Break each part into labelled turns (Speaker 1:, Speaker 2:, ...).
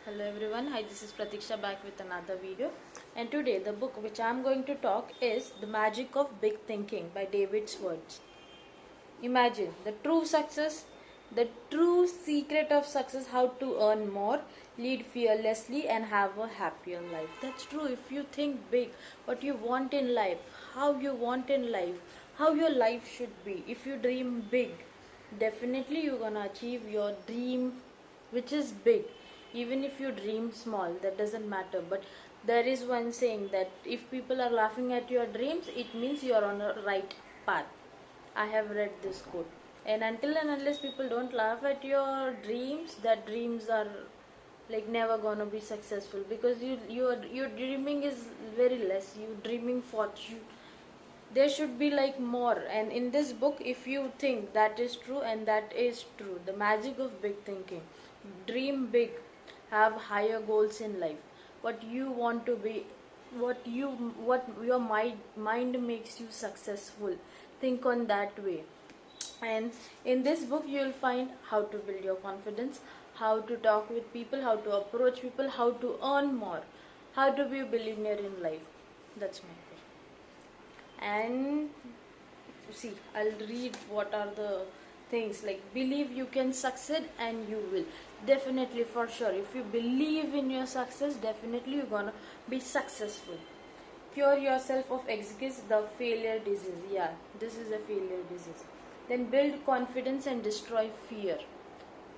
Speaker 1: Hello everyone, hi, this is Pratiksha back with another video, and today the book which I am going to talk is The Magic of Big Thinking by David Schwartz. Imagine the true secret of success, how to earn more, lead fearlessly and have a happier life. That's true. If you think big, what you want in life, how you want in life, how your life should be, if you dream big, definitely you're gonna achieve your dream which is big. Even if you dream small, that doesn't matter, but there is one saying that if people are laughing at your dreams, it means you are on a right path. I have read this quote. And until and unless people don't laugh at your dreams, that dreams are like never gonna be successful, because your dreaming is very less. You dreaming for you, there should be like more. And in this book, if you think that is true, and that is true, the magic of big thinking. Dream big, have higher goals in life. What you want to be, what your mind makes you successful, think on that way. And in this book you will find how to build your confidence, how to talk with people, how to approach people, how to earn more, how to be a billionaire in life. That's my book. And see, I'll read what are the things like: believe you can succeed and you will. Definitely, for sure, if you believe in your success, definitely you're gonna be successful. Cure yourself of excuse, the failure disease. Yeah, this is a failure disease. Then build confidence and destroy fear.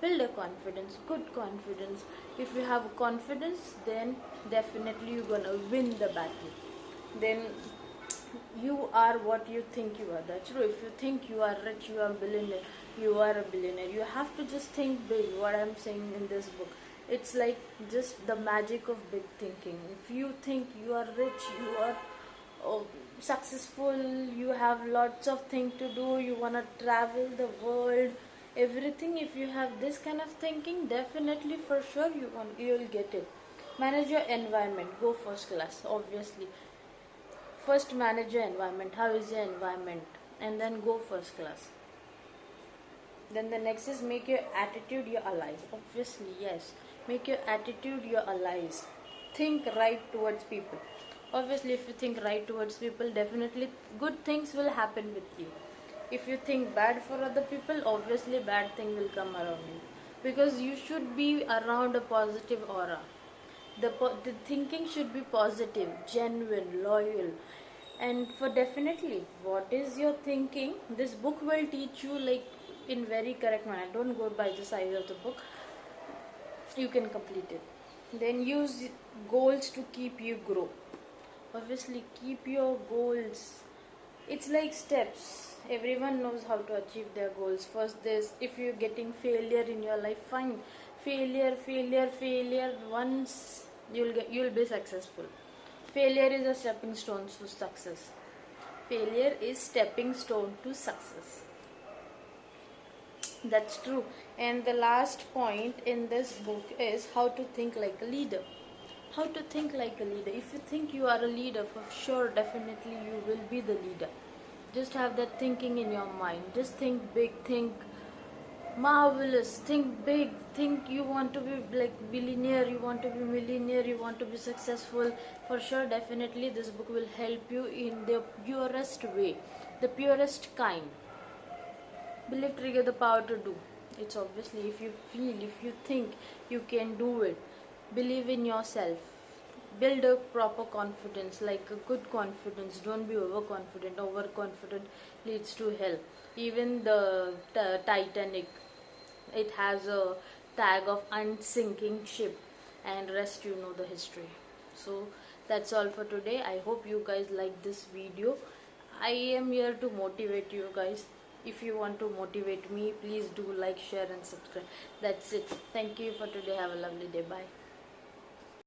Speaker 1: Build a confidence, good confidence. If you have confidence, then definitely you're gonna win the battle. Then you are what you think you are. That's true. If you think you are rich, you are a billionaire, you are a billionaire. You have to just think big. What I'm saying in this book, it's like just the magic of big thinking. If you think you are rich, you are successful, you have lots of things to do, you want to travel the world, everything. If you have this kind of thinking, definitely for sure you'll get it. Manage your environment, go first class. Obviously, first manage your environment. How is your environment? And then go first class. Then the next is make your attitude your allies. Obviously, yes, make your attitude your allies. Think right towards people. Obviously, if you think right towards people, definitely good things will happen with you. If you think bad for other people, obviously bad thing will come around you, because you should be around a positive aura. The thinking should be positive, genuine, loyal. And for definitely, what is your thinking, this book will teach you like in very correct manner. Don't go by the size of the book, you can complete it. Then use goals to keep you grow. Obviously, keep your goals. It's like steps. Everyone knows how to achieve their goals. First, this, if you're getting failure in your life, fine. Failure. Once you'll be successful. Failure is a stepping stone to success. Failure is stepping stone to success. That's true. And the last point in this book is how to think like a leader. How to think like a leader. If you think you are a leader, for sure, definitely you will be the leader. Just have that thinking in your mind. Just think big, think marvelous, think big, think you want to be like billionaire, you want to be millionaire, you want to be successful. For sure, definitely this book will help you in the purest way, the purest kind. Believe trigger the power to do. It's obviously, if you feel, if you think, you can do it. Believe in yourself. Build a proper confidence, like a good confidence. Don't be overconfident. Overconfident leads to hell. Even the Titanic, it has a tag of unsinking ship, and rest you know the history. So that's all for today. I hope you guys like this video. I am here to motivate you guys. If you want to motivate me, please do like, share and subscribe. That's it. Thank you for today. Have a lovely day. Bye.